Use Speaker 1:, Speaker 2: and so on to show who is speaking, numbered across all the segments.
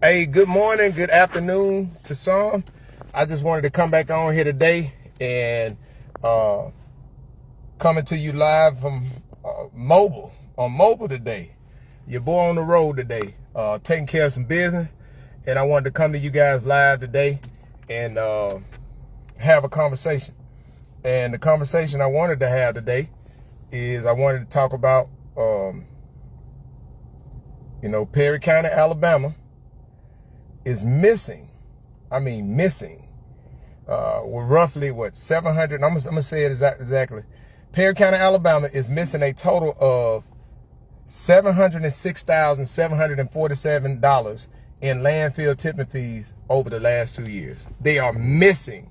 Speaker 1: Hey, good morning, good afternoon to some. I just wanted to come back on here today and coming to you live from mobile today. Your boy on the road today, taking care of some business. And I wanted to come to you guys live today and have a conversation. And the conversation I wanted to have today is I wanted to talk about, Perry County, Alabama is missing. We're roughly 700. I'm gonna say it exactly. Perry County, Alabama is missing a total of $706,747 in landfill tipping fees over the last 2 years. They are missing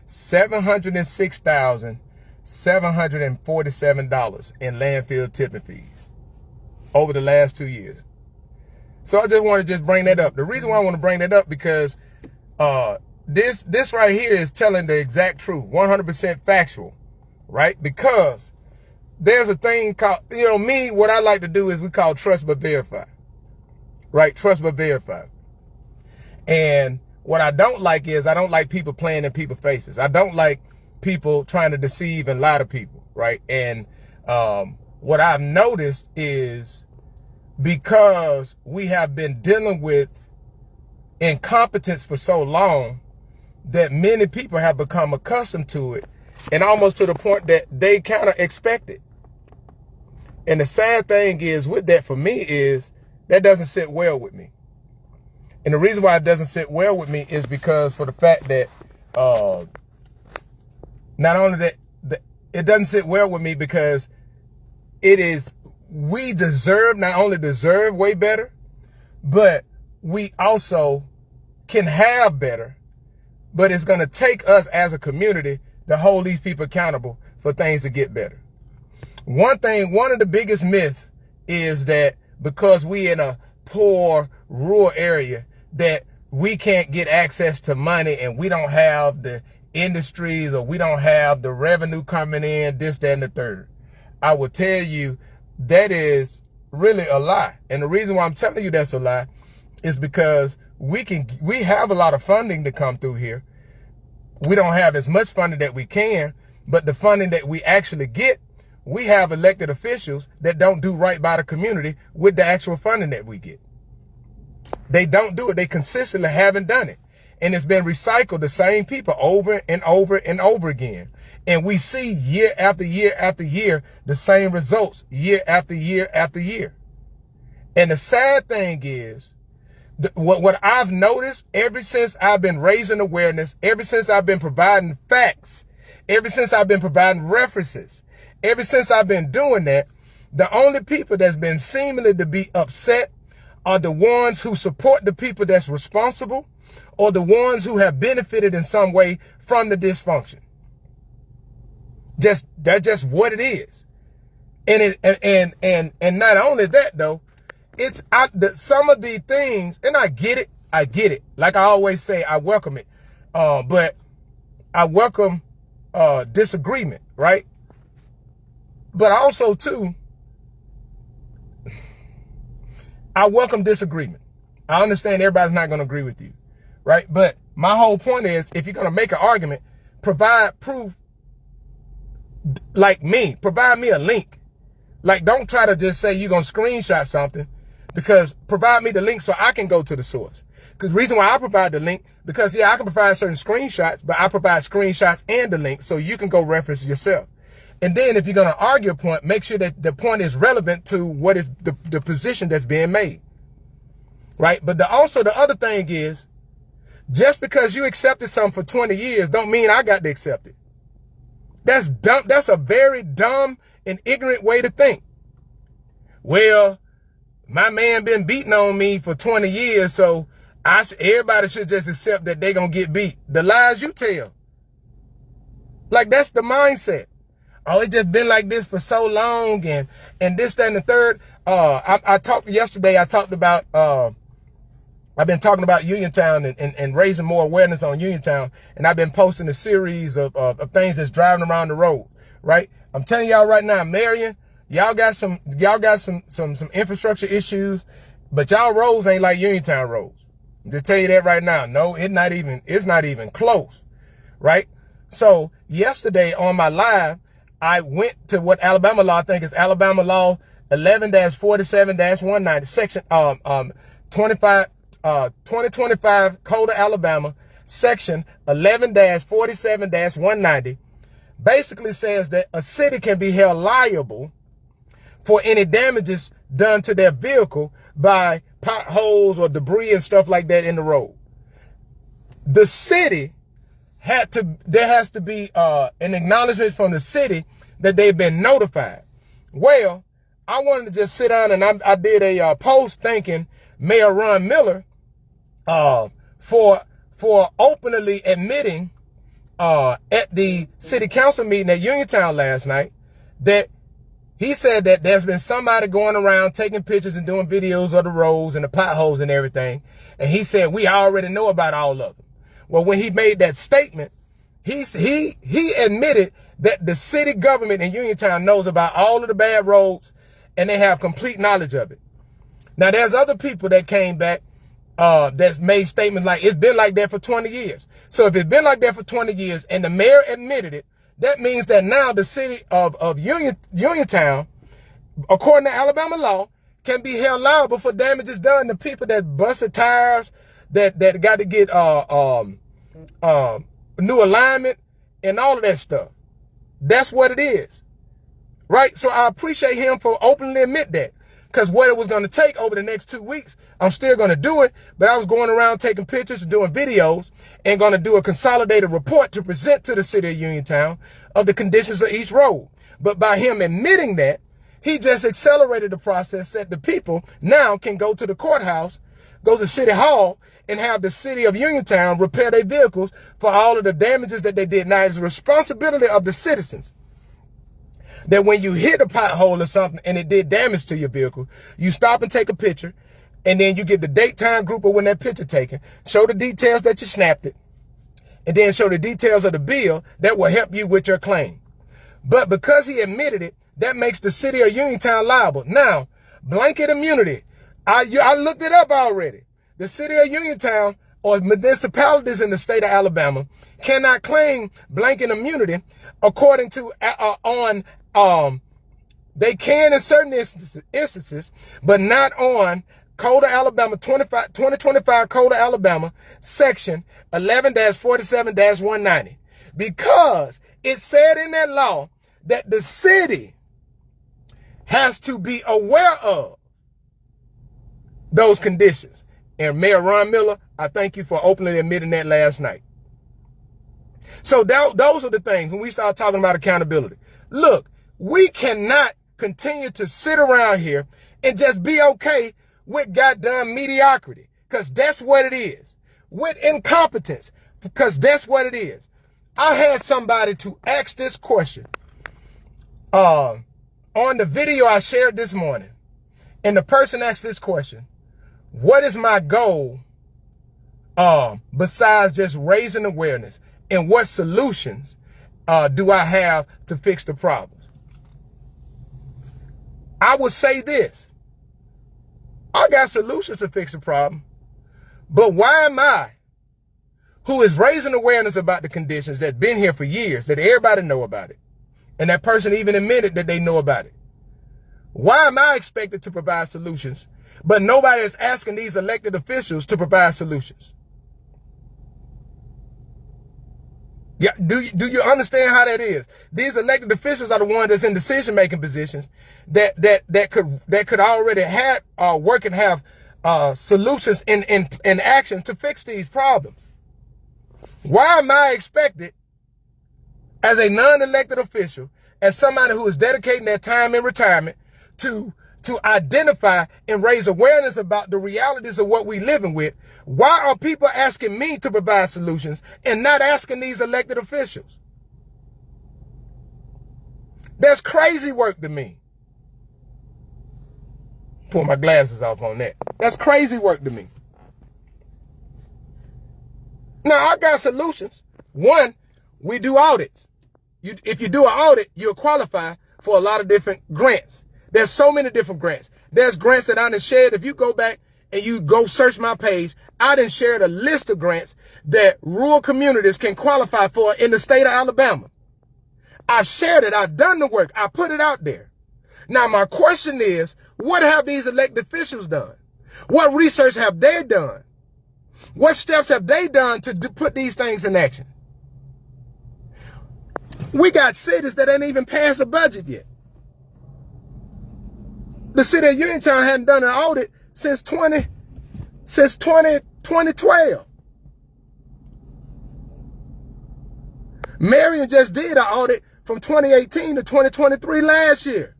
Speaker 1: $706,747 in landfill tipping fees over the last 2 years. So I just want to bring that up. The reason why I want to bring that up because this right here is telling the exact truth, 100% factual, right? Because there's a thing called, what I like to do is we call trust but verify, right? Trust but verify. And what I don't like is I don't like people playing in people's faces. I don't like people trying to deceive and lie to people, right? And what I've noticed is because we have been dealing with incompetence for so long that many people have become accustomed to it and almost to the point that they kind of expect it. And the sad thing is with that for me is that doesn't sit well with me. And the reason why it doesn't sit well with me is because for the fact that not only that it doesn't sit well with me because we not only deserve way better, but we also can have better. But it's going to take us as a community to hold these people accountable for things to get better. One of the biggest myths is that because we in a poor rural area that we can't get access to money and we don't have the industries or we don't have the revenue coming in, this, that, and the third. I will tell you that is really a lie. And the reason why I'm telling you that's a lie is because we have a lot of funding to come through here. We don't have as much funding that we can, but the funding that we actually get, we have elected officials that don't do right by the community with the actual funding that we get. They don't do it. They consistently haven't done it. And it's been recycled, the same people over and over and over again. And we see year after year after year, the same results year after year after year. And the sad thing is, what I've noticed ever since I've been raising awareness, ever since I've been providing facts, ever since I've been providing references, ever since I've been doing that, the only people that's been seemingly to be upset are the ones who support the people that's responsible or the ones who have benefited in some way from the dysfunction. That's just what it is. And not only that though, it's some of the things, and I get it. Like I always say, I welcome it. But I welcome disagreement, right? But also too, I welcome disagreement. I understand everybody's not going to agree with you, right? But my whole point is, if you're going to make an argument, provide proof. Like me, provide me a link. Like, don't try to just say you're going to screenshot something, because provide me the link so I can go to the source. Because the reason why I provide the link, because yeah, I can provide certain screenshots, but I provide screenshots and the link so you can go reference yourself. And then if you're going to argue a point, make sure that the point is relevant to what is the position that's being made. Right? But also the other thing is, just because you accepted something for 20 years don't mean I got to accept it. That's dumb. That's a very dumb and ignorant way to think. Well, my man been beating on me for 20 years, so everybody should just accept that they gonna get beat. The lies you tell. Like, that's the mindset. Oh, it just been like this for so long, and this, that, and the third. I talked yesterday. I've been talking about Uniontown and raising more awareness on Uniontown, and I've been posting a series of things that's driving around the road, right? I'm telling y'all right now, Marion, y'all got some infrastructure issues, but y'all roads ain't like Uniontown roads. To tell you that right now, no, it's not even close, right? So yesterday on my live, I went to what Alabama law, I think is Alabama law 11-47-190, section 2025 Code of Alabama, section 11-47-190, basically says that a city can be held liable for any damages done to their vehicle by potholes or debris and stuff like that in the road. The city there has to be an acknowledgement from the city that they've been notified. Well, I wanted to just sit down and I did a post thanking Mayor Ron Miller for openly admitting at the city council meeting at Uniontown last night that he said that there's been somebody going around taking pictures and doing videos of the roads and the potholes and everything. And he said, we already know about all of them. Well, when he made that statement, he admitted that the city government in Uniontown knows about all of the bad roads and they have complete knowledge of it. Now, there's other people that came back that's made statements like it's been like that for 20 years. So if it's been like that for 20 years and the mayor admitted it, that means that now the city of Uniontown, according to Alabama law, can be held liable for damages done to people that busted tires, that got to get new alignment and all of that stuff. That's what it is, right? So I appreciate him for openly admit that, because what it was going to take over the next 2 weeks, I'm still going to do it, but I was going around taking pictures and doing videos and going to do a consolidated report to present to the city of Uniontown of the conditions of each road. But by him admitting that, he just accelerated the process that the people now can go to the courthouse, go to City Hall, and have the city of Uniontown repair their vehicles for all of the damages that they did. Now, it's the responsibility of the citizens that when you hit a pothole or something and it did damage to your vehicle, you stop and take a picture, and then you get the date, time, group of when that picture taken, show the details that you snapped it, and then show the details of the bill that will help you with your claim. But because he admitted it, that makes the city of Uniontown liable. Now, blanket immunity, I looked it up already. The city of Uniontown or municipalities in the state of Alabama cannot claim blanket immunity according to they can in certain instances, but not on Code of Alabama 2025 Code of Alabama section 11-47-190, because it said in that law that the city has to be aware of those conditions. And Mayor Ron Miller, I thank you for openly admitting that last night. So those are the things when we start talking about accountability. Look, we cannot continue to sit around here and just be okay with goddamn mediocrity, because that's what it is. With incompetence, because that's what it is. I had somebody to ask this question on the video I shared this morning. And the person asked this question: what is my goal besides just raising awareness, and what solutions do I have to fix the problems? I would say this: I got solutions to fix the problem, but why am I, who is raising awareness about the conditions that's been here for years, that everybody know about it, and that person even admitted that they know about it, why am I expected to provide solutions, but nobody is asking these elected officials to provide solutions? Yeah, do you understand how that is? These elected officials are the ones that's in decision-making positions that could already have work and have solutions in action to fix these problems. Why am I expected, as a non-elected official, as somebody who is dedicating their time in retirement, to identify and raise awareness about the realities of what we're living with? Why are people asking me to provide solutions and not asking these elected officials? That's crazy work to me. Pull my glasses off on that. That's crazy work to me. Now, I got solutions. One, we do audits. If you do an audit, you'll qualify for a lot of different grants. There's so many different grants. There's grants that I done shared. If you go back and you go search my page, I done shared a list of grants that rural communities can qualify for in the state of Alabama. I've shared it. I've done the work. I put it out there. Now, my question is, what have these elected officials done? What research have they done? What steps have they done to put these things in action? We got cities that ain't even passed a budget yet. The city of Uniontown hadn't done an audit since 2012. Marion just did an audit from 2018 to 2023 last year.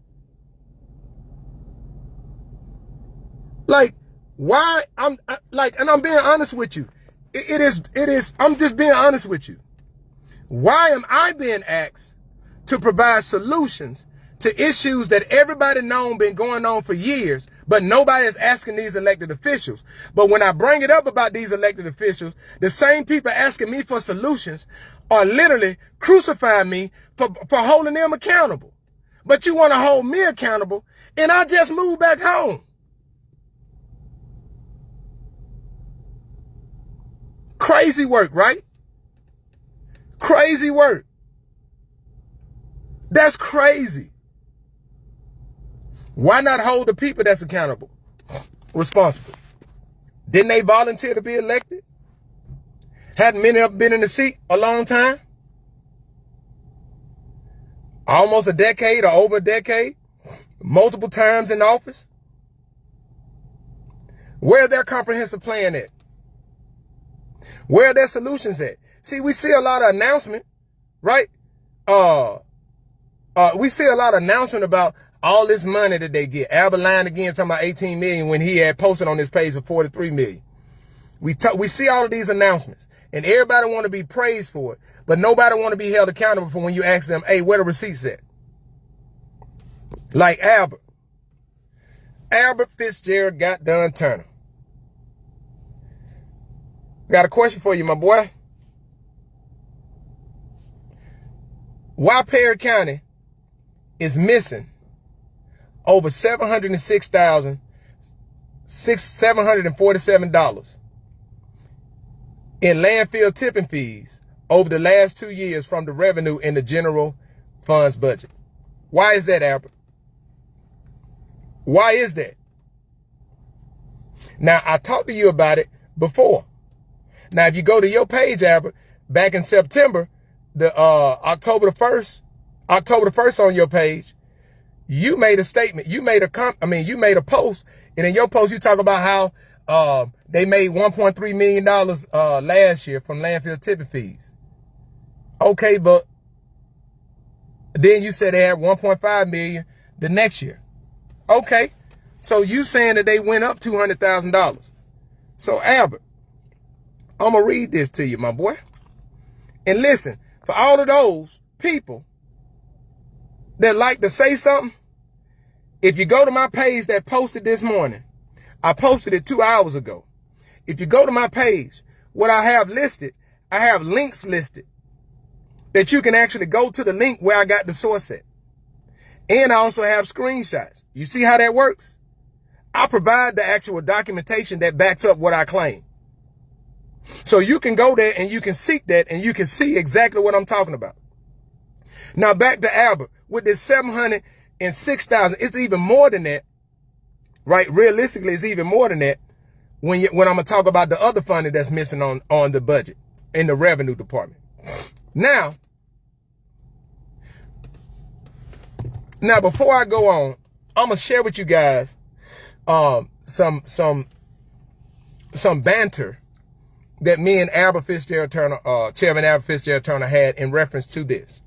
Speaker 1: Like, why? And I'm being honest with you. It is, I'm just being honest with you. Why am I being asked to provide solutions to issues that everybody known been going on for years, but nobody is asking these elected officials? But when I bring it up about these elected officials, the same people asking me for solutions are literally crucifying me for holding them accountable. But you want to hold me accountable, and I just moved back home. Crazy work, right? Crazy work. That's crazy. Why not hold the people that's accountable responsible? Didn't they volunteer to be elected? Hadn't many of them been in the seat a long time? Almost a decade or over a decade? Multiple times in office? Where's their comprehensive plan at? Where are their solutions at? See, we see a lot of announcement, right? We see a lot of announcement about all this money that they get. Albert lying again talking about 18 million when he had posted on his page for 43 million. We see all of these announcements, and everybody want to be praised for it, but nobody want to be held accountable for when you ask them, hey, where the receipts at? Like Albert Fitzgerald got done Turner. Got a question for you, my boy. Why Perry County is missing over $747 in landfill tipping fees over the last 2 years from the revenue in the general funds budget? Why is that, Albert? Why is that? Now, I talked to you about it before. Now, if you go to your page, Albert, back in September, the October the 1st on your page, you made a statement. You made a post, and in your post you talk about how they made $1.3 million last year from landfill tipping fees. Okay, but then you said they had 1.5 million the next year. Okay, so you saying that they went up $200,000. So Albert, I'm gonna read this to you, my boy. And listen, for all of those people that like to say something, if you go to my page that posted this morning, I posted it 2 hours ago. If you go to my page, what I have listed, I have links listed that you can actually go to the link where I got the source at. And I also have screenshots. You see how that works? I provide the actual documentation that backs up what I claim. So you can go there and you can seek that and you can see exactly what I'm talking about. Now back to Albert with this 706,000. It's even more than that, right? Realistically, it's even more than that when I'm gonna talk about the other funding that's missing on the budget in the revenue department. Now before I go on, I'm gonna share with you guys some banter that me and Albert Fitzgerald Turner, Chairman Albert Fitzgerald Turner, had in reference to this.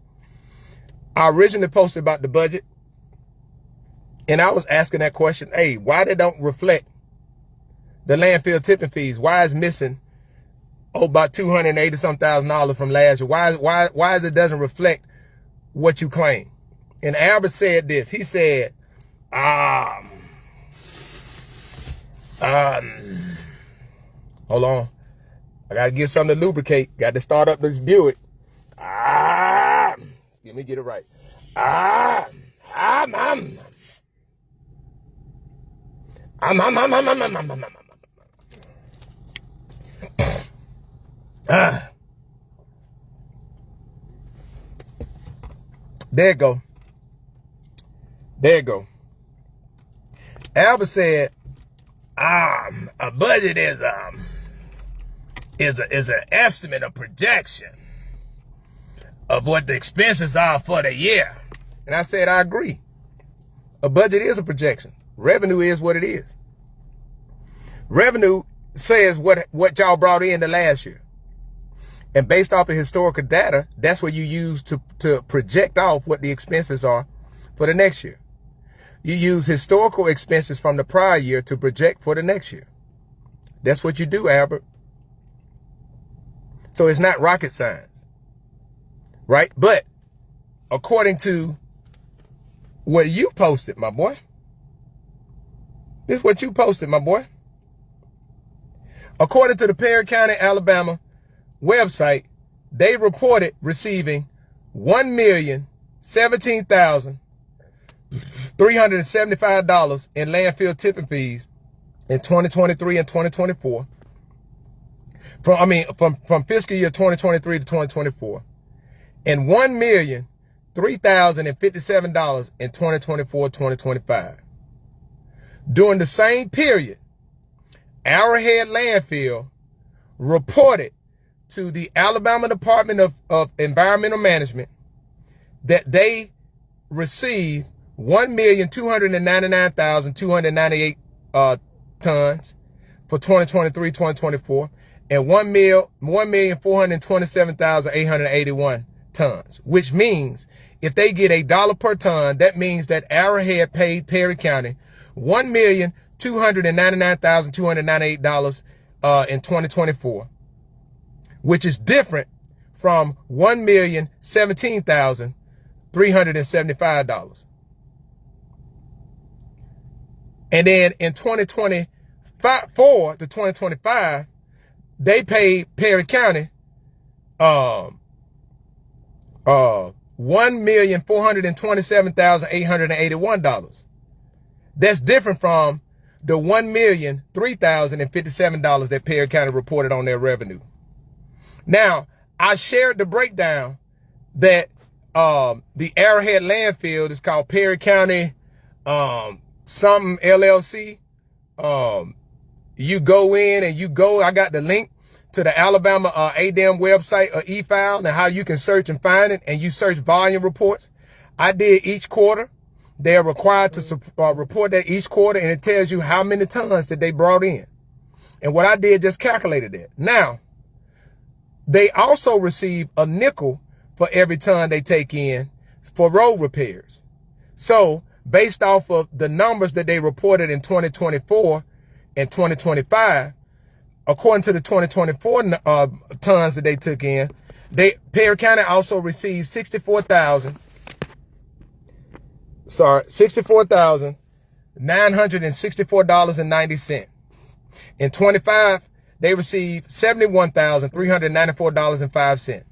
Speaker 1: I originally posted about the budget, and I was asking that question, hey, why they don't reflect the landfill tipping fees? Why is missing about $280,000 from last year? Why is it doesn't reflect what you claim? And Albert said this. He said, hold on. I gotta get something to lubricate. Got to start up this Buick. Let me get it right. There you go. There you go. Albert said, a budget is an estimate, a projection of what the expenses are for the year. And I said, I agree. A budget is a projection. Revenue is what it is. Revenue says what y'all brought in the last year. And based off of historical data, that's what you use to project off what the expenses are for the next year. You use historical expenses from the prior year to project for the next year. That's what you do, Albert. So it's not rocket science, right? But according to what you posted, my boy, this is what you posted, my boy. According to the Perry County, Alabama website, they reported receiving $1,017,375 in landfill tipping fees in 2023 and 2024. From fiscal year 2023 to 2024, and $1,003,057 in 2024-2025. During the same period, Arrowhead Landfill reported to the Alabama Department of Environmental Management that they received 1,299,298 tons for 2023-2024, and 1,427,881 tons, which means if they get $1 per ton, that means that Arrowhead paid Perry County $1,299,298 in 2024, which is different from $1,017,375. And then in 2024 to 2025, they paid Perry County $1,427,881. That's different from the $1,003,057 that Perry County reported on their revenue. Now, I shared the breakdown that the Arrowhead landfill is called Perry County something LLC. You go in and I got the link to the Alabama ADEM website or e-file and how you can search and find it, and you search volume reports. I did each quarter. They're required to report that each quarter, and it tells you how many tons that they brought in. And what I did, just calculated that. Now, they also receive a nickel for every ton they take in for road repairs. So based off of the numbers that they reported in 2024 and 2025, according to the 2024 tons that they took in, Perry County also received $64,964.90. In 25, they received $71,394.05.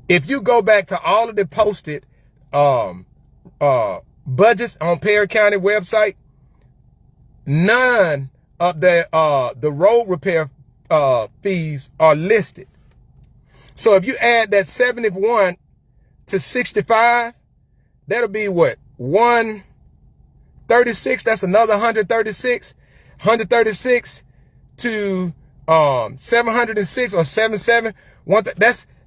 Speaker 1: If you go back to all of the posted budgets on Perry County website, none of the road repair fees are listed. So if you add that 71 to 65, that'll be what? 136. That's another 136. 136 to 706 or 77.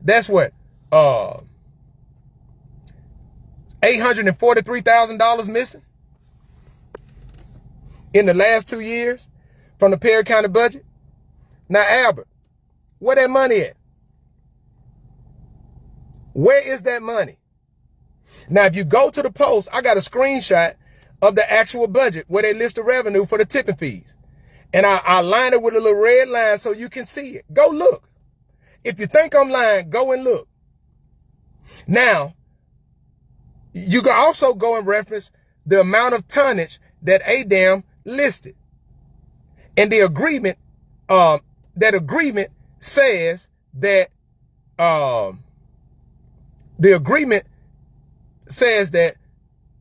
Speaker 1: That's what? $843,000 missing in the last 2 years from the Perry County budget. Now, Albert, where that money at? Where is that money? Now, if you go to the post, I got a screenshot of the actual budget where they list the revenue for the tipping fees. And I line it with a little red line so you can see it. Go look. If you think I'm lying, go and look. Now, you can also go and reference the amount of tonnage that ADEM listed. And the agreement, says that,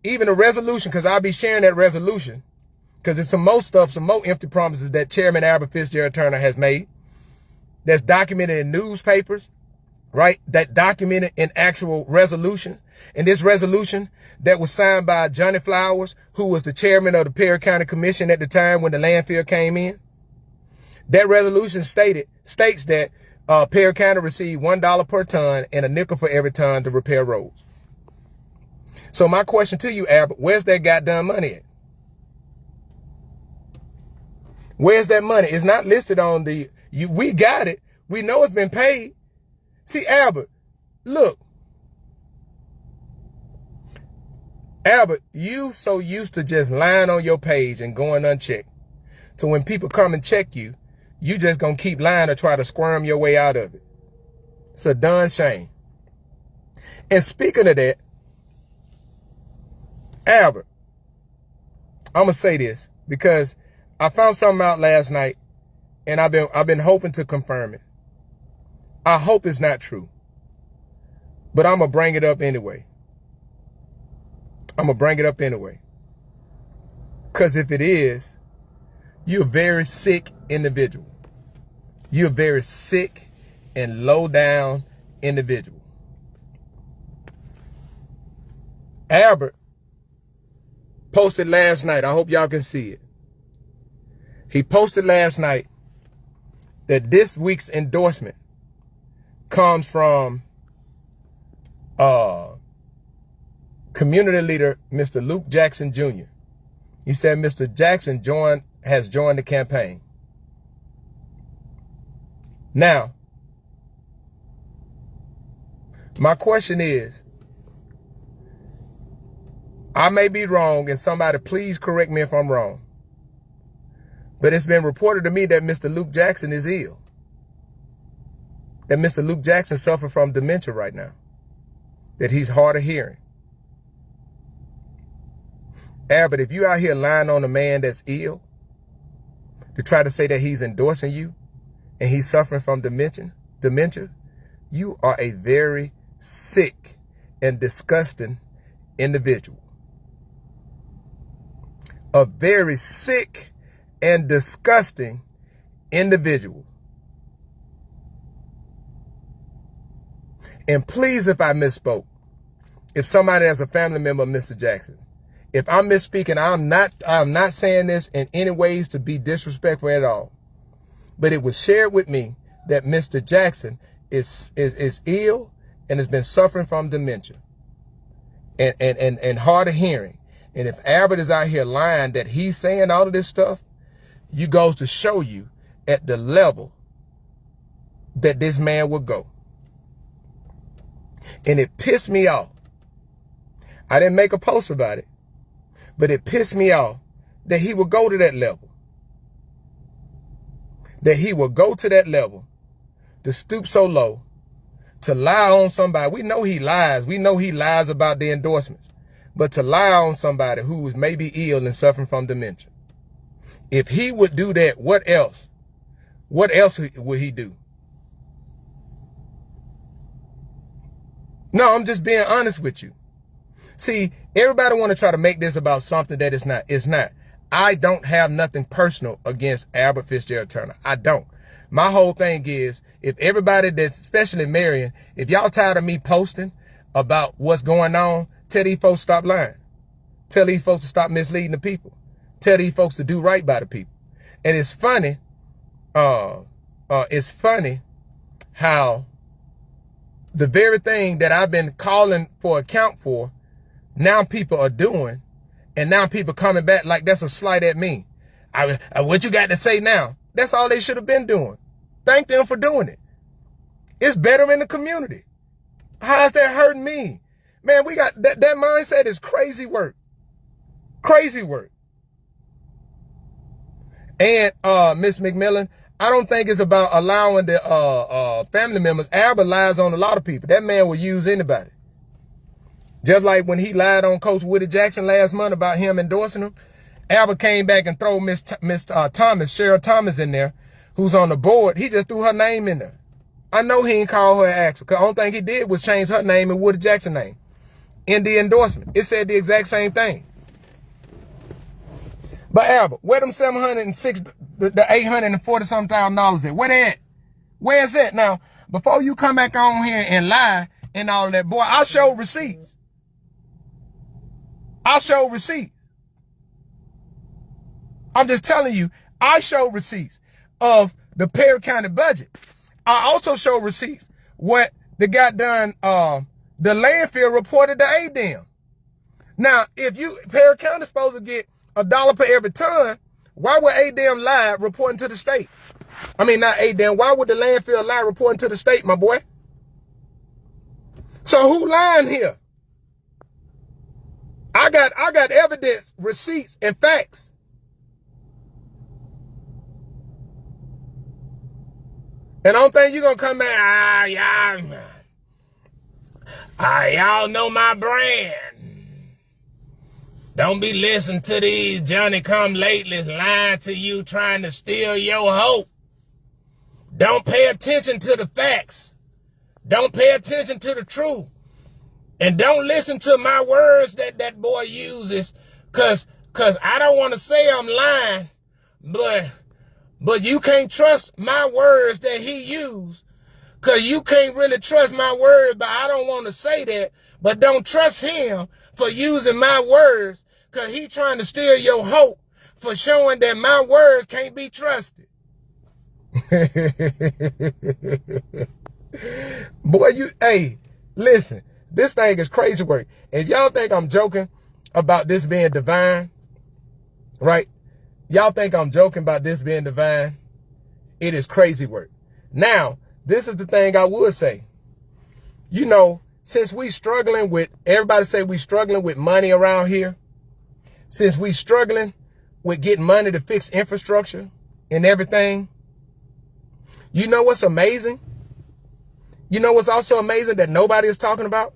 Speaker 1: even a resolution, because I'll be sharing that resolution, because there's some more empty promises that Chairman Albert Fitzgerald Turner has made. that's documented in newspapers, right? That documented in actual resolution. And this resolution that was signed by Johnny Flowers, who was the chairman of the Perry County Commission at the time when the landfill came in. That resolution states that Perry County received $1 per ton and a nickel for every ton to repair roads. So my question to you, Albert, where's that goddamn money at? Where's that money? It's not listed on we got it. We know it's been paid. See, Albert, look. Albert, you so used to just lying on your page and going unchecked. So when people come and check you, you just gonna keep lying or try to squirm your way out of it. It's a darn shame. And speaking of that, Albert, I'm gonna say this because I found something out last night and I've been hoping to confirm it. I hope it's not true, but I'm gonna bring it up anyway. Because if it is, you're a very sick individual. You're a very sick and low down individual. Albert posted last night. I hope y'all can see it. He posted last night that this week's endorsement comes from community leader Mr. Luke Jackson Jr. He said Mr. Jackson has joined the campaign. Now, my question is, I may be wrong, and somebody please correct me if I'm wrong, but it's been reported to me that Mr. Luke Jackson is ill. That Mr. Luke Jackson suffers from dementia right now. That he's hard of hearing. Albert, if you out here lying on a man that's ill to try to say that he's endorsing you and he's suffering from dementia, you are a very sick and disgusting individual. A very sick and disgusting individual. And please, if I misspoke, if somebody has a family member of Mr. Jackson, if I'm misspeaking, I'm not saying this in any ways to be disrespectful at all. But it was shared with me that Mr. Jackson is ill and has been suffering from dementia and hard of hearing. And if Albert is out here lying that he's saying all of this stuff, you goes to show you at the level that this man will go. And it pissed me off. I didn't make a post about it, but it pissed me off that he would go to that level. That he will go to that level to stoop so low to lie on somebody. We know he lies. We know he lies about the endorsements. But to lie on somebody who is maybe ill and suffering from dementia. If he would do that, what else? What else would he do? No, I'm just being honest with you. See, everybody want to try to make this about something that it's not. It's not. I don't have nothing personal against Albert Fitzgerald Turner. I don't. My whole thing is, if everybody that's, especially Marion, if y'all tired of me posting about what's going on, tell these folks stop lying. Tell these folks to stop misleading the people. Tell these folks to do right by the people. And it's funny how the very thing that I've been calling for account for, now people are doing, and now people coming back like that's a slight at me. What you got to say now? That's all they should have been doing. Thank them for doing it. It's better in the community. How is that hurting me? Man, we got that mindset is crazy work. Crazy work. And Miss McMillan, I don't think it's about allowing the family members. Albert lies on a lot of people. That man will use anybody. Just like when he lied on Coach Woody Jackson last month about him endorsing him, Albert came back and threw Miss Thomas, Cheryl Thomas in there, who's on the board. He just threw her name in there. I know he ain't called her an actor, because the only thing he did was change her name and Woody Jackson's name in the endorsement. It said the exact same thing. But Albert, where them $706, the $840-something thousand at? Where they at? Where's that? Now, before you come back on here and lie and all that, boy, I'll show receipts. I'll show receipts. I'm just telling you, I show receipts of the Perry County budget. I also show receipts what the got done, the landfill reported to ADEM. Now, if Perry County is supposed to get $1 per every ton, why would ADEM lie reporting to the state? I mean, not ADEM. Why would the landfill lie reporting to the state, my boy? So who lying here? I got evidence, receipts, and facts. And I don't think you're going to come back, y'all know my brand. Don't be listening to these Johnny-come-latelys lying to you, trying to steal your hope. Don't pay attention to the facts. Don't pay attention to the truth. And don't listen to my words that boy uses, cause I don't want to say I'm lying, but you can't trust my words that he used, cause you can't really trust my words, but I don't want to say that, but don't trust him for using my words, cause he trying to steal your hope for showing that my words can't be trusted. Boy, hey, listen, this thing is crazy work. If y'all think I'm joking about this being divine, right? Y'all think I'm joking about this being divine? It is crazy work. Now, this is the thing I would say. You know, since we struggling with, everybody say we struggling with money around here. Since we struggling with getting money to fix infrastructure and everything. You know what's amazing? You know what's also amazing that nobody is talking about?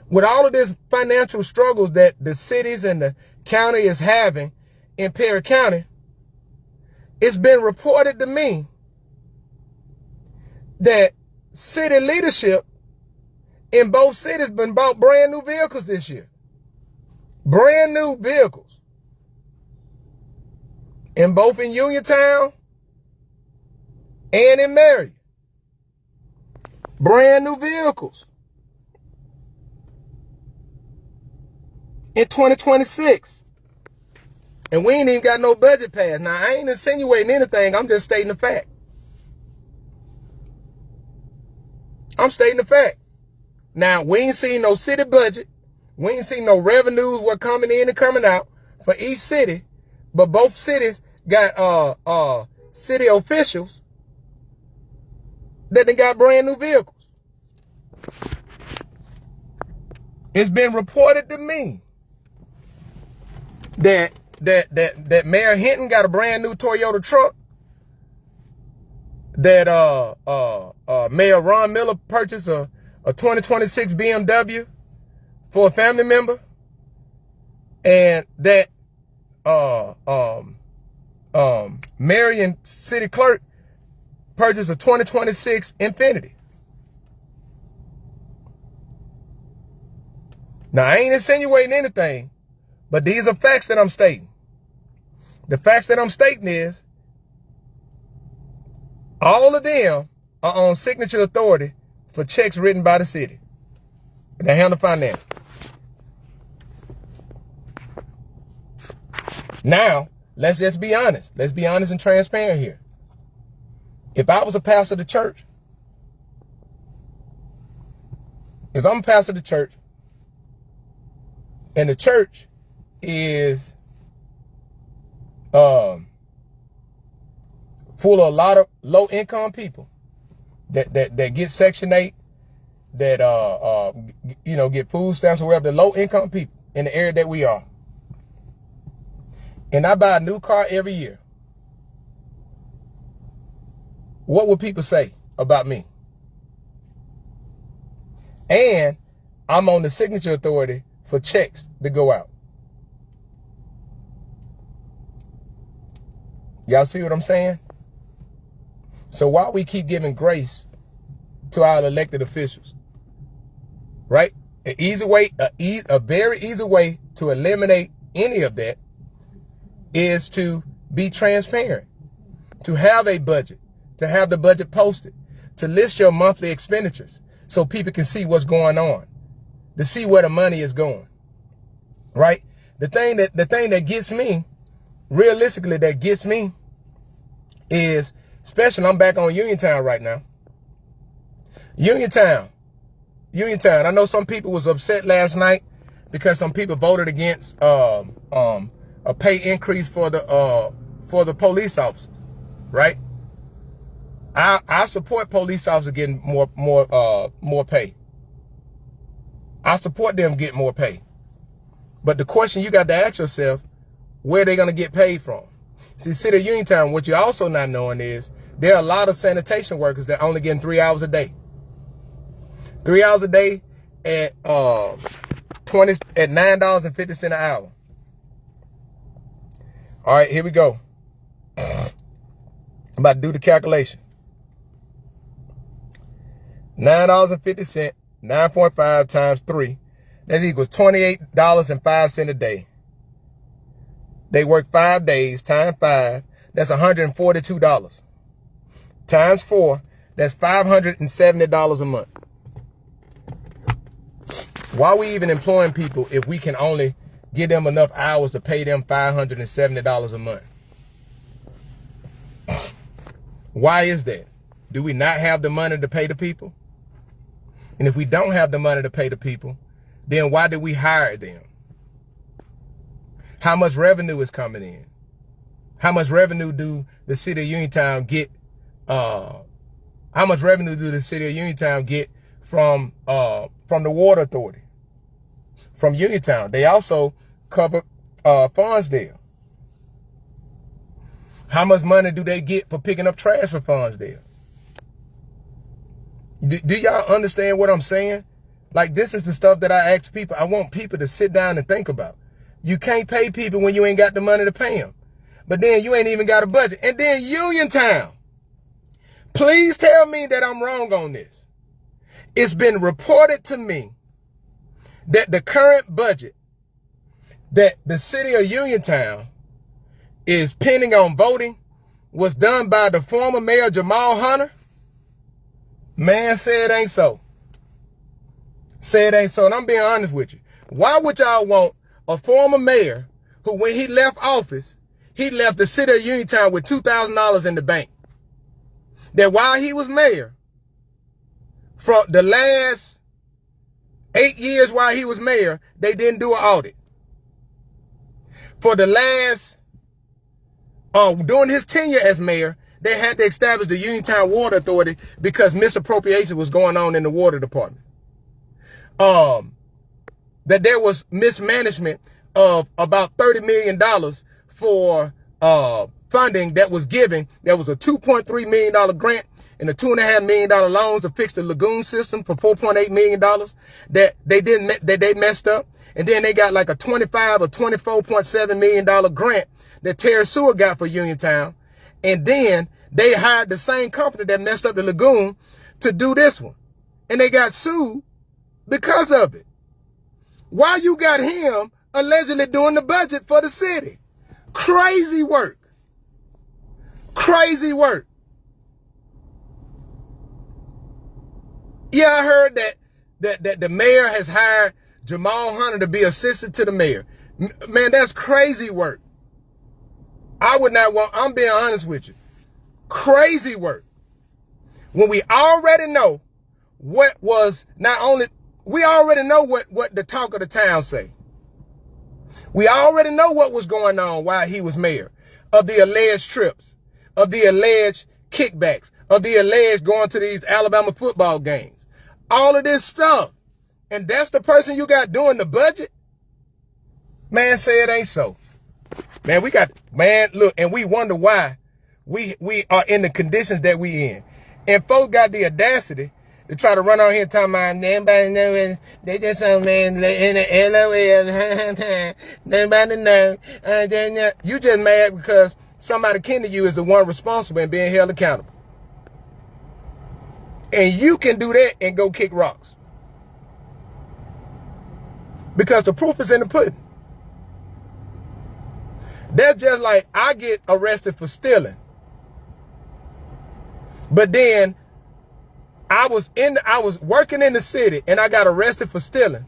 Speaker 1: With all of this financial struggles that the cities and the county is having in Perry County, it's been reported to me that city leadership in both cities been bought brand new vehicles this year. Brand new vehicles. In both in Uniontown and in Marion. Brand new vehicles. In 2026. And we ain't even got no budget pass. Now, I ain't insinuating anything. I'm just stating the fact. I'm stating the fact. Now, we ain't seen no city budget. We ain't seen no revenues what coming in and coming out for each city. But both cities got city officials that they got brand new vehicles. It's been reported to me that Mayor Hinton got a brand new Toyota truck. That Mayor Ron Miller purchased a 2026 BMW for a family member. And that Marion City Clerk purchased a 2026 Infiniti. Now, I ain't insinuating anything, but these are facts that I'm stating. The facts that I'm stating is all of them are on signature authority for checks written by the city. And they handle finance. Now, let's just be honest. Let's be honest and transparent here. If I was a pastor of the church, if I'm a pastor of the church, and the church is full of a lot of low income people that get Section 8, that get food stamps or whatever, the low income people in the area that we are. And I buy a new car every year. What would people say about me? And I'm on the signature authority for checks to go out. Y'all see what I'm saying? So why we keep giving grace to our elected officials, right? An easy way, a very easy way to eliminate any of that is to be transparent, to have a budget, to have the budget posted, to list your monthly expenditures so people can see what's going on, to see where the money is going, right? The thing that gets me, realistically, that gets me is, especially I'm back on Uniontown right now. Uniontown. I know some people was upset last night because some people voted against a pay increase for the police officers, right? I support police officers getting more pay. I support them getting more pay. But the question you got to ask yourself, where are they going to get paid from? See, City of Uniontown, what you're also not knowing is there are a lot of sanitation workers that only getting 3 hours a day. 3 hours a day at $9.50 an hour. All right, here we go. I'm about to do the calculation. $9.50, 9.5 times 3. That equals $28.05 a day. They work 5 days, times 5. That's $142. Times 4, that's $570 a month. Why are we even employing people if we can only give them enough hours to pay them $570 a month? Why is that? Do we not have the money to pay the people? And if we don't have the money to pay the people, then why did we hire them? How much revenue is coming in? How much revenue do the City of Uniontown get? How much revenue do the City of Uniontown get from the Water Authority? From Uniontown. They also cover Farnsdale. How much money do they get for picking up trash for Farnsdale? Do y'all understand what I'm saying? Like, this is the stuff that I ask people. I want people to sit down and think about. You can't pay people when you ain't got the money to pay them. But then you ain't even got a budget. And then Uniontown. Please tell me that I'm wrong on this. It's been reported to me that the current budget that the City of Uniontown is pending on voting was done by the former mayor Jamal Hunter. Man, say it ain't so. Say it ain't so. And I'm being honest with you. Why would y'all want a former mayor who, when he left office, he left the City of Uniontown with $2,000 in the bank? That while he was mayor, for the last 8 years while he was mayor, they didn't do an audit. For the last, during his tenure as mayor, they had to establish the Uniontown Water Authority because misappropriation was going on in the water department. That there was mismanagement of about $30 million for funding that was given. There was a $2.3 million grant and a $2.5 million loans to fix the lagoon system for $4.8 million that they messed up. And then they got like a $25 or $24.7 million grant that Terry Seward got for Uniontown. And then they hired the same company that messed up the lagoon to do this one. And they got sued because of it. Why you got him allegedly doing the budget for the city? Crazy work. Crazy work. Yeah, I heard that the mayor has hired Jamal Hunter to be assistant to the mayor. Man, that's crazy work. I would not want, I'm being honest with you. Crazy work. When we already know what was not only, we already know what the talk of the town say. We already know what was going on while he was mayor, of the alleged trips, of the alleged kickbacks, of the alleged going to these Alabama football games. All of this stuff. And that's the person you got doing the budget? Man, say it ain't so. Man, look, and we wonder why we are in the conditions that we in. And folks got the audacity to try to run out here talking about nobody knows. They just man in the LOL. Nobody know. You just mad because somebody kin to you is the one responsible and being held accountable. And you can do that and go kick rocks. Because the proof is in the pudding. That's just like I get arrested for stealing. But then I was working in the city and I got arrested for stealing.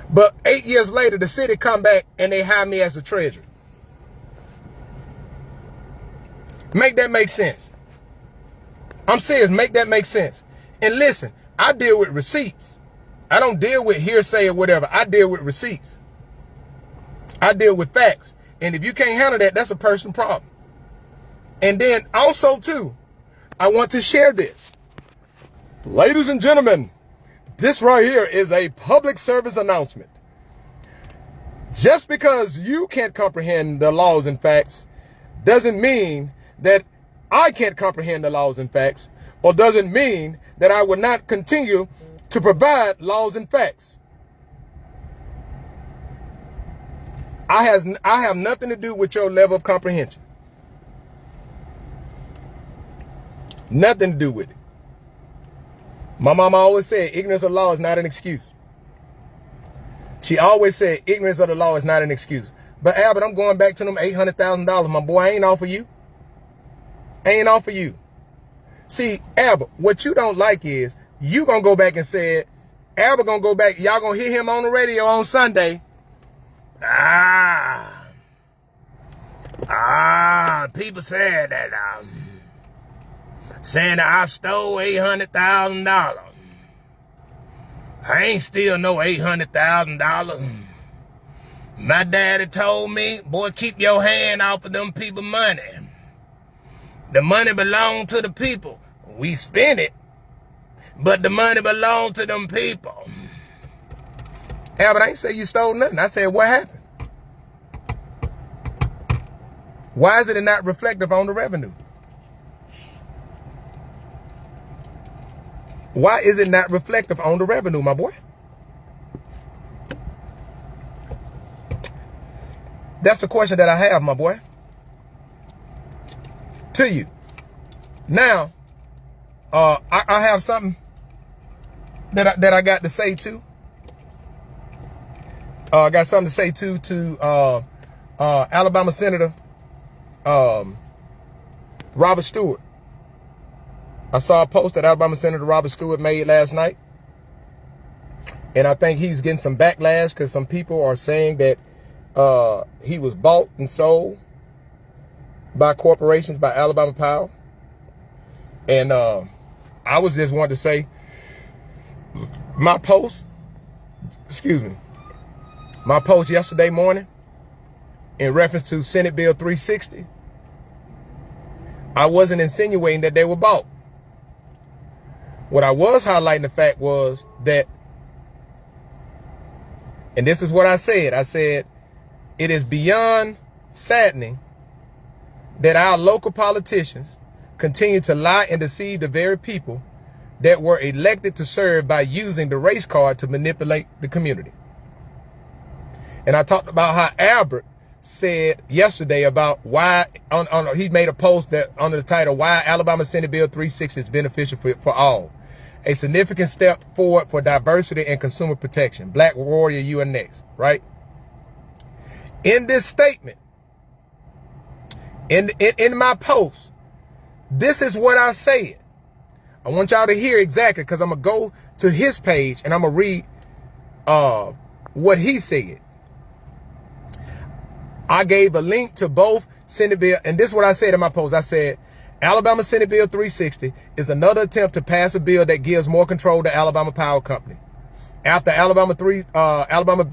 Speaker 1: But 8 years later, the city come back and they hire me as a treasurer. Make that make sense. I'm serious. Make that make sense. And listen, I deal with receipts. I don't deal with hearsay or whatever. I deal with receipts. I deal with facts. And if you can't handle that, that's a personal problem. And then also too, I want to share this. Ladies and gentlemen, this right here is a public service announcement. Just because you can't comprehend the laws and facts doesn't mean that I can't comprehend the laws and facts, or doesn't mean that I will not continue to provide laws and facts. I have nothing to do with your level of comprehension. Nothing to do with it. My mama always said ignorance of the law is not an excuse. She always said ignorance of the law is not an excuse. But Albert, I'm going back to them $800,000. My boy, I ain't off for you. Ain't off for you. See, Albert, what you don't like is you gonna go back and say it. Albert gonna go back. Y'all gonna hear him on the radio on Sunday. People said that saying that I stole $800,000. I ain't steal no $800,000. My daddy told me, boy, keep your hand off of them people money. The money belong to the people. We spend it, but the money belong to them people. Yeah, but I ain't say you stole nothing. I said, what happened? Why is it not reflective on the revenue? Why is it not reflective on the revenue, my boy? That's the question that I have, my boy. To you. Now, I have something that I got to say too. I got something to say too to Alabama Senator Robert Stewart. I saw a post that Alabama Senator Robert Stewart made last night. And I think he's getting some backlash because some people are saying that he was bought and sold by corporations, by Alabama Power. And I was just wanting to say my post yesterday morning in reference to Senate Bill 360, I wasn't insinuating that they were bought. What I was highlighting the fact was that, and this is what I said, it is beyond saddening that our local politicians continue to lie and deceive the very people that were elected to serve by using the race card to manipulate the community. And I talked about how Albert said yesterday about why, he made a post that under the title, why Alabama Senate Bill 360 is beneficial for all. A significant step forward for diversity and consumer protection. Black Warrior, you are next, right? In this statement, in my post, this is what I said. I want y'all to hear exactly, because I'm going to go to his page and I'm going to read what he said. I gave a link to both Senate Bill, and this is what I said in my post. I said, Alabama Senate Bill 360 is another attempt to pass a bill that gives more control to Alabama Power Company. After Alabama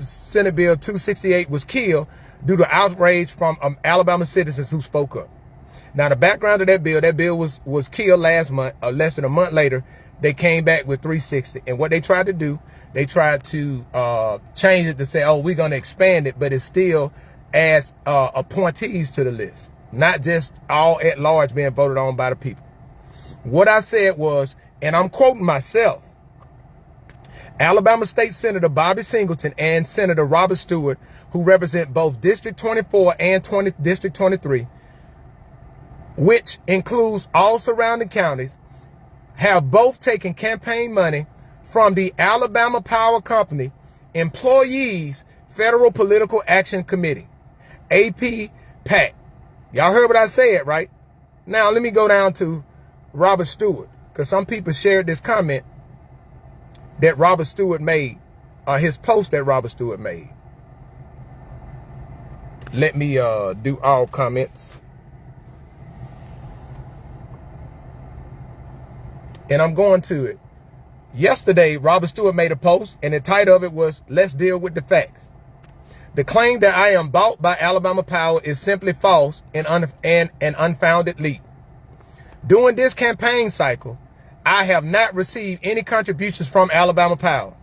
Speaker 1: Senate Bill 268 was killed due to outrage from Alabama citizens who spoke up. Now, the background of that bill was killed last month, or less than a month later. They came back with 360. And what they tried to do, they tried to change it to say, oh, we're going to expand it, but it still adds appointees to the list, not just all at large being voted on by the people. What I said was, and I'm quoting myself, Alabama State Senator Bobby Singleton and Senator Robert Stewart, who represent both District 24 and District 23, which includes all surrounding counties, have both taken campaign money from the Alabama Power Company Employees Federal Political Action Committee, AP PAC. Y'all heard what I said, right? Now, let me go down to Robert Stewart, because some people shared this comment that Robert Stewart made, his post that Robert Stewart made. Let me do all comments. And I'm going to it. Yesterday, Robert Stewart made a post, and the title of it was, "Let's Deal with the Facts." The claim that I am bought by Alabama Power is simply false and an unfounded leak. During this campaign cycle, I have not received any contributions from Alabama Power.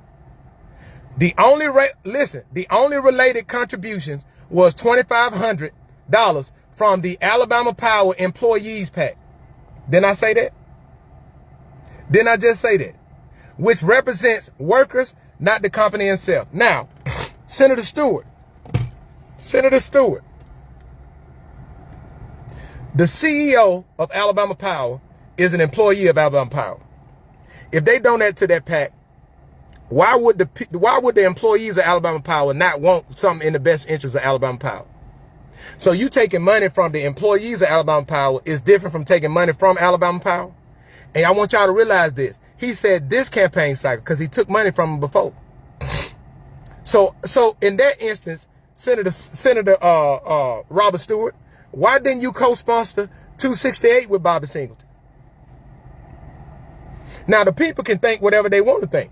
Speaker 1: The only related contributions was $2,500 from the Alabama Power Employees Pack. Didn't I say that? Didn't I just say that? Which represents workers, not the company itself. Now, Senator Stewart, the CEO of Alabama Power is an employee of Alabama Power. If they donate to that PAC, why would the employees of Alabama Power not want something in the best interest of Alabama Power? So you taking money from the employees of Alabama Power is different from taking money from Alabama Power. And I want y'all to realize this. He said this campaign cycle because he took money from them before. So in that instance, Senator Robert Stewart, why didn't you co-sponsor 268 with Bobby Singleton? Now the people can think whatever they want to think.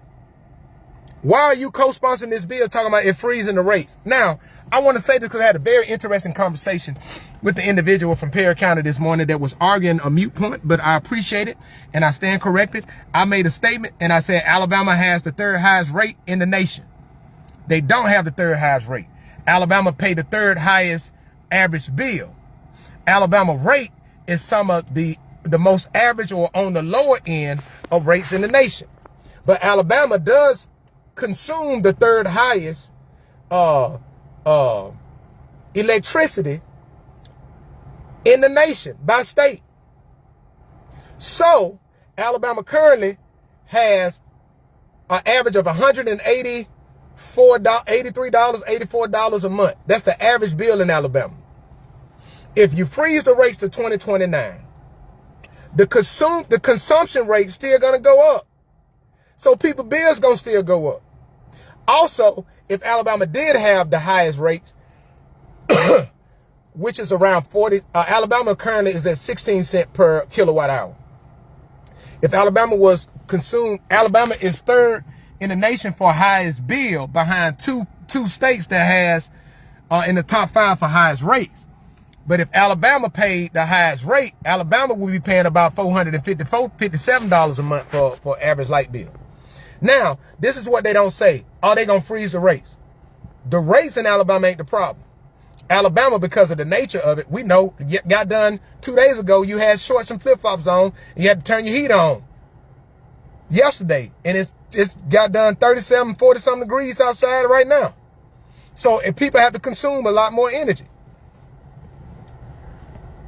Speaker 1: Why are you co-sponsoring this bill talking about it freezing the rates? Now, I want to say this because I had a very interesting conversation with the individual from Perry County this morning that was arguing a mute point, but I appreciate it and I stand corrected. I made a statement and I said Alabama has the third highest rate in the nation. They don't have the third highest rate. Alabama paid the third highest average bill. Alabama rate is some of the most average or on the lower end of rates in the nation. But Alabama does consume the third highest electricity in the nation by state. So Alabama currently has an average of $84 a month. That's the average bill in Alabama. If you freeze the rates to 2029, the consumption rate still gonna go up. So people bills gonna still go up. Also, if Alabama did have the highest rates, which is around 40, Alabama currently is at 16 cents per kilowatt hour. If Alabama was consumed, Alabama is third in the nation for highest bill behind two states that has in the top 5 for highest rates. But if Alabama paid the highest rate, Alabama would be paying about $457 a month for average light bill. Now, this is what they don't say. Are they going to freeze the rates? The rates in Alabama ain't the problem. Alabama, because of the nature of it, we know, got done 2 days ago, you had shorts and flip-flops on, and you had to turn your heat on. Yesterday, and it's got done 37, 40-something degrees outside right now. So if people have to consume a lot more energy.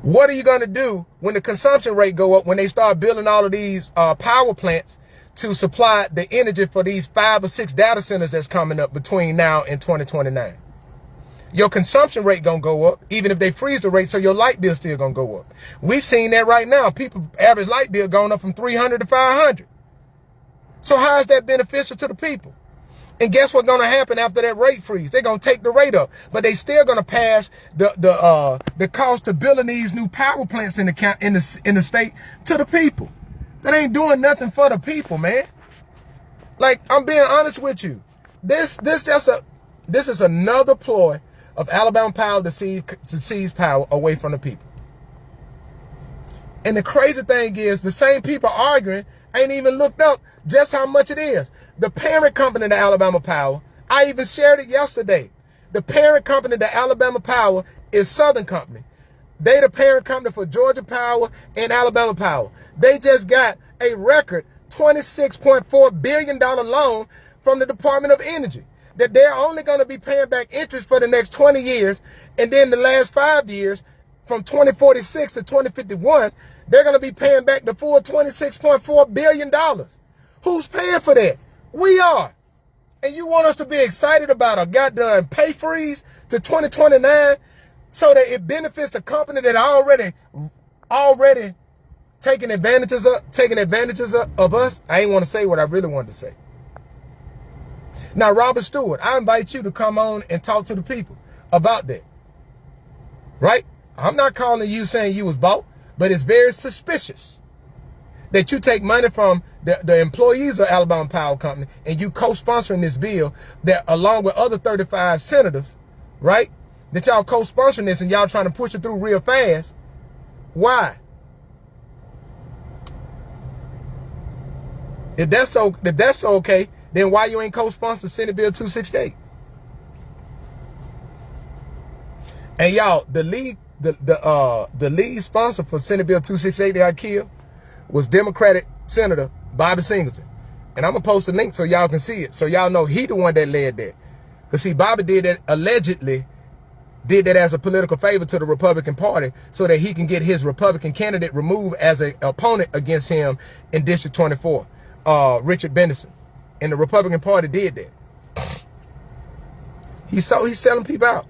Speaker 1: What are you going to do when the consumption rate go up, when they start building all of these power plants to supply the energy for these 5 or 6 data centers that's coming up between now and 2029? Your consumption rate gonna go up, even if they freeze the rate, so your light bill still gonna go up. We've seen that right now. People average light bill going up from 300 to 500. So how is that beneficial to the people? And guess what's gonna happen after that rate freeze? They're gonna take the rate up, but they still gonna pass the cost of building these new power plants in the state to the people. That ain't doing nothing for the people, man. Like, I'm being honest with you. This is another ploy of Alabama Power to seize power away from the people. And the crazy thing is, the same people arguing ain't even looked up just how much it is. The parent company to Alabama Power, I even shared it yesterday. The parent company to Alabama Power is Southern Company. They the parent company for Georgia Power and Alabama Power. They just got a record $26.4 billion loan from the Department of Energy that they're only going to be paying back interest for the next 20 years. And then the last 5 years, from 2046 to 2051, they're going to be paying back the full $26.4 billion. Who's paying for that? We are. And you want us to be excited about a goddamn pay freeze to 2029 so that it benefits a company that already taking advantages of us. I ain't want to say what I really wanted to say. Now, Robert Stewart, I invite you to come on and talk to the people about that. Right? I'm not calling you saying you was bought, but it's very suspicious that you take money from the employees of Alabama Power Company and you co-sponsoring this bill that along with other 35 senators, right? That y'all co-sponsoring this and y'all trying to push it through real fast. Why? If that's okay, then why you ain't co-sponsor Senate Bill 268? And y'all, the lead sponsor for Senate Bill 268 that got killed was Democratic Senator Bobby Singleton. And I'm going to post a link so y'all can see it. So y'all know he the one that led that. Because see, Bobby did that, allegedly did that as a political favor to the Republican Party so that he can get his Republican candidate removed as an opponent against him in District 24, Richard Bennison. And the Republican Party did that. He's selling people out.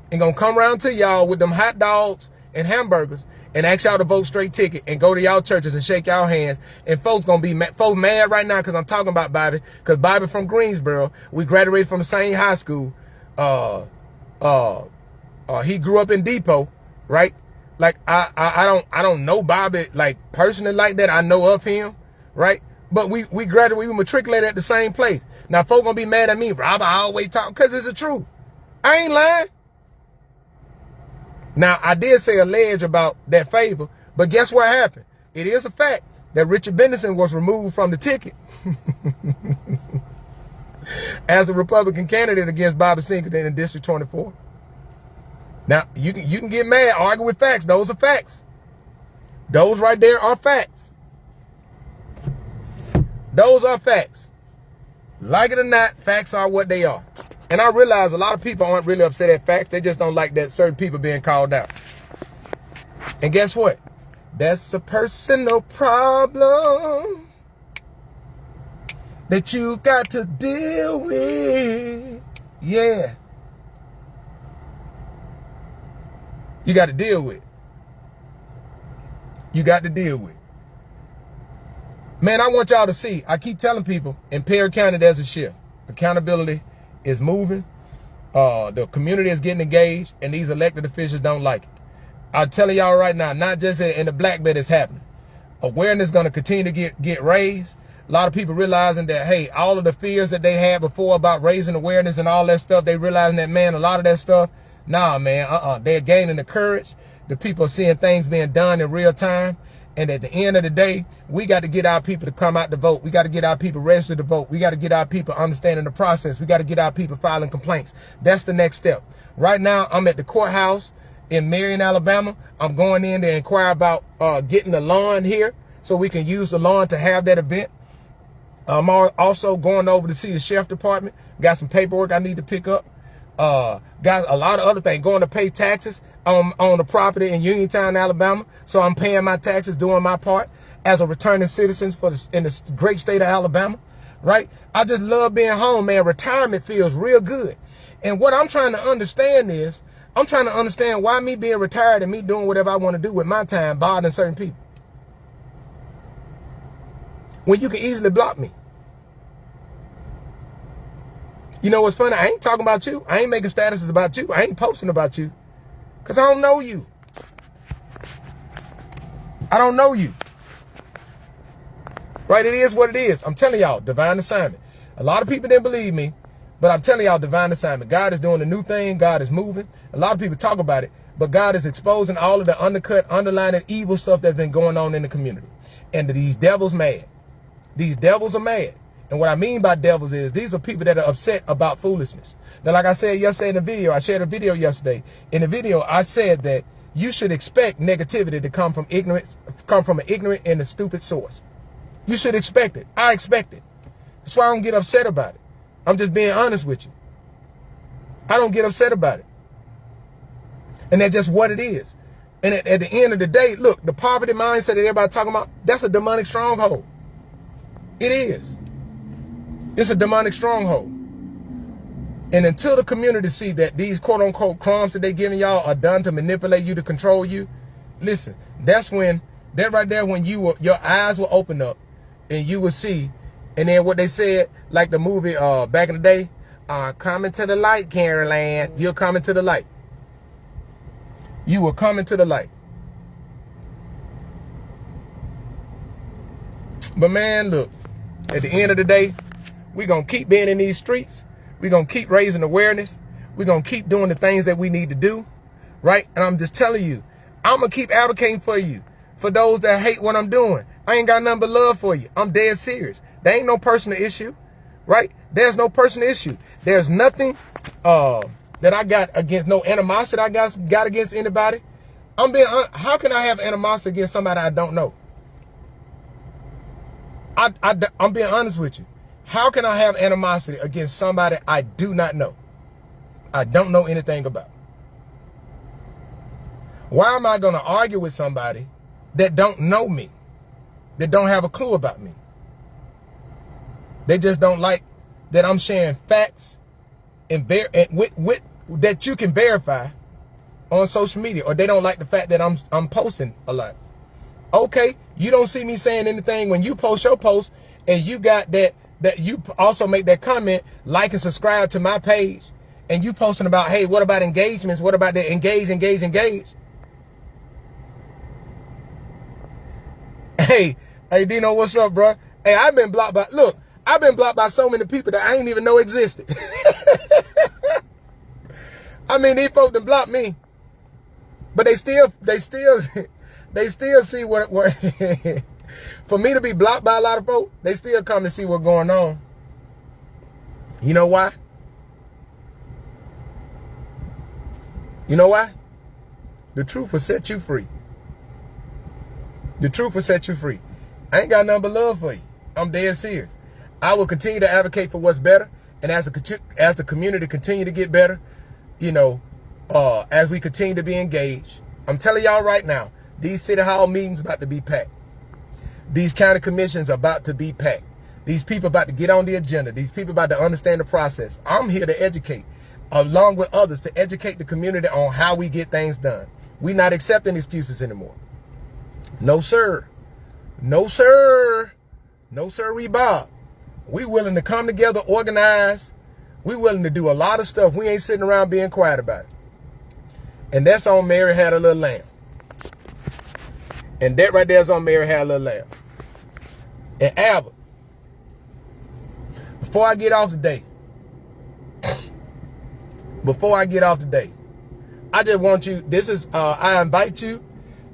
Speaker 1: And gonna come around to y'all with them hot dogs and hamburgers and ask y'all to vote straight ticket and go to y'all churches and shake y'all hands. And folks gonna be mad right now because I'm talking about Bobby. Because Bobby from Greensboro, we graduated from the same high school. He grew up in Depot, right? Like I don't know Bobby like personally like that. I know of him, right? But we graduated, we matriculated at the same place. Now folks gonna be mad at me, Rob. I always talk because it's the truth. I ain't lying. Now, I did say alleged about that favor, but guess what happened? It is a fact that Richard Bennison was removed from the ticket as the Republican candidate against Bobby Singleton in District 24. Now, you can get mad, argue with facts. Those are facts. Those right there are facts. Those are facts. Like it or not, facts are what they are. And I realize a lot of people aren't really upset at facts. They just don't like that certain people being called out. And guess what? That's a personal problem that you got to deal with. Yeah. You got to deal with. You got to deal with. Man, I want y'all to see. I keep telling people in Perry County there's a shift. Accountability is moving. The community is getting engaged, and these elected officials don't like it. I'm telling y'all right now, not just in the black belt, it's happening. Awareness is going to continue to get raised. A lot of people realizing that, hey, all of the fears that they had before about raising awareness and all that stuff, they realizing that, man, a lot of that stuff, nah, man, they're gaining the courage. The people are seeing things being done in real time. And at the end of the day, we got to get our people to come out to vote. We got to get our people registered to vote. We got to get our people understanding the process. We got to get our people filing complaints. That's the next step. Right now, I'm at the courthouse in Marion, Alabama. I'm going in to inquire about getting the lawn here so we can use the lawn to have that event. I'm also going over to see the sheriff department. Got some paperwork I need to pick up. Got a lot of other things. Going to pay taxes on the property in Uniontown, Alabama. So I'm paying my taxes, doing my part as a returning citizen in the great state of Alabama, right? I just love being home, man. Retirement feels real good. And what I'm trying to understand is, I'm trying to understand why me being retired and me doing whatever I want to do with my time bothering certain people, when you can easily block me. You know what's funny? I ain't talking about you. I ain't making statuses about you. I ain't posting about you because I don't know you. I don't know you. Right? It is what it is. I'm telling y'all, divine assignment. A lot of people didn't believe me, but I'm telling y'all, divine assignment. God is doing a new thing. God is moving. A lot of people talk about it, but God is exposing all of the undercut, underlining evil stuff that's been going on in the community. And these devils mad. These devils are mad. And what I mean by devils is these are people that are upset about foolishness. Now, like I said yesterday in the video, I shared a video yesterday. In the video, I said that you should expect negativity to come from ignorance, come from an ignorant and a stupid source. You should expect it. I expect it. That's why I don't get upset about it. I'm just being honest with you. I don't get upset about it. And that's just what it is. And at the end of the day, look, the poverty mindset that everybody's talking about, that's a demonic stronghold. It is. It's a demonic stronghold. And until the community see that these quote unquote crimes that they're giving y'all are done to manipulate you, to control you, listen, that right there when your eyes will open up and you will see. And then what they said, like the movie back in the day, coming to the light, Carol Ann. You're coming to the light. You were coming to the light. But man, look, at the end of the day, we're going to keep being in these streets. We're going to keep raising awareness. We're going to keep doing the things that we need to do, right? And I'm just telling you, I'm going to keep advocating for you. For those that hate what I'm doing, I ain't got nothing but love for you. I'm dead serious. There ain't no personal issue, right? There's no personal issue. There's nothing that I got against, no animosity I got against anybody. How can I have animosity against somebody I don't know? I'm being honest with you. How can I have animosity against somebody I do not know? I don't know anything about. Why am I going to argue with somebody that don't know me, that don't have a clue about me? They just don't like that I'm sharing facts and that you can verify on social media, or they don't like the fact that I'm posting a lot. Okay, you don't see me saying anything when you post your post, and you got that you also make that comment, like and subscribe to my page, and you posting about, hey, what about engagements? What about the engage? Hey, Dino, what's up, bro? Hey, I've been blocked by so many people that I ain't even know existed. I mean, these folks done blocked me, but they still see what for me to be blocked by a lot of folks, they still come to see what's going on. You know why? You know why? The truth will set you free. The truth will set you free. I ain't got nothing but love for you. I'm dead serious. I will continue to advocate for what's better. And as the community continue to get better, you know, as we continue to be engaged, I'm telling y'all right now, these city hall meetings about to be packed. These county commissions are about to be packed. These people about to get on the agenda. These people about to understand the process. I'm here to educate, along with others, to educate the community on how we get things done. We're not accepting excuses anymore. No, sir. No, sir. No, sir, Bob. We willing to come together, organize. We willing to do a lot of stuff. We ain't sitting around being quiet about it. And that's on Mary Had a Little Lamb. And that right there is on Mary Had a Little Lamb. And Albert, before I get off today, I just want you, I invite you,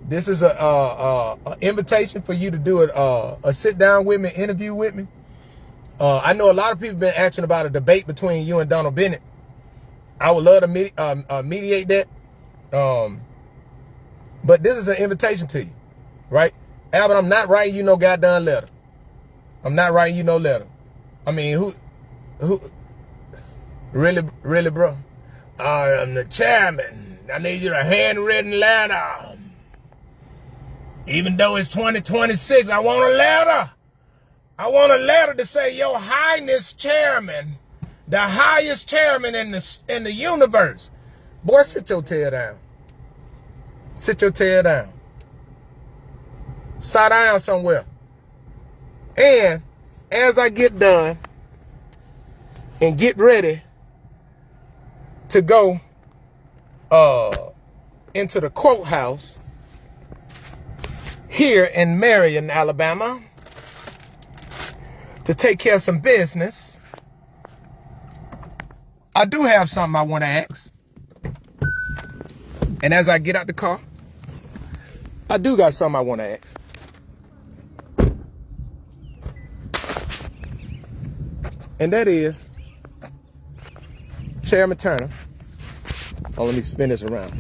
Speaker 1: this is a invitation for you to do a sit down with me, interview with me. I know a lot of people been asking about a debate between you and Donald Bennett. I would love to mediate that. But this is an invitation to you, right? Albert, I'm not writing you no goddamn letter. I'm not writing you no letter. I mean, who, really, bro? I am the chairman. I need you a handwritten letter. Even though it's 2026, I want a letter. I want a letter to say, Your Highness Chairman, the highest chairman in the universe. Boy, sit your tail down. Sit your tail down. Sit down somewhere. And as I get done and get ready to go into the courthouse here in Marion, Alabama, to take care of some business, I do have something I want to ask. And as I get out the car, I do got something I want to ask. And that is, Chairman Turner. Oh, let me spin this around.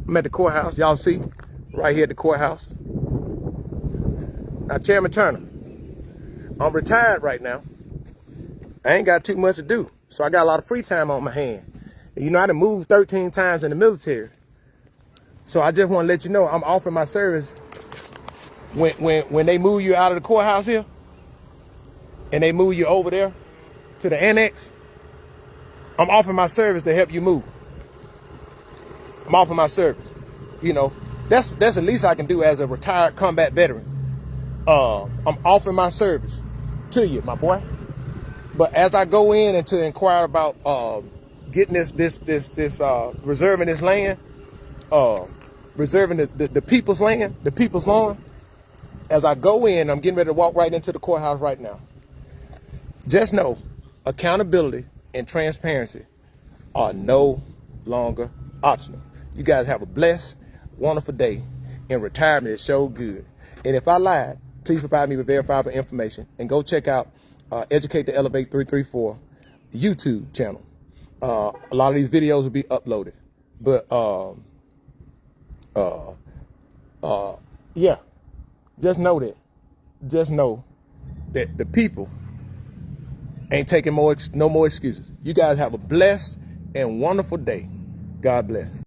Speaker 1: I'm at the courthouse. Y'all see? Right here at the courthouse. Now, Chairman Turner, I'm retired right now. I ain't got too much to do. So I got a lot of free time on my hand. And you know, I done moved 13 times in the military. So I just want to let you know I'm offering my service when they move you out of the courthouse here and they move you over there to the annex. I'm offering my service to help you move. I'm offering my service. You know, That's the least I can do as a retired combat veteran. I'm offering my service to you, my boy. But as I go in and to inquire about getting reserving this land, reserving the people's land, the people's lawn, as I go in, I'm getting ready to walk right into the courthouse right now. Just know, accountability and transparency are no longer optional. You guys have a blessed, wonderful day. And retirement is so good. And if I lied, please provide me with verifiable information and go check out Educate to Elevate 334 YouTube channel. A lot of these videos will be uploaded. But yeah, just know that the people ain't taking no more excuses. You guys have a blessed and wonderful day. God bless.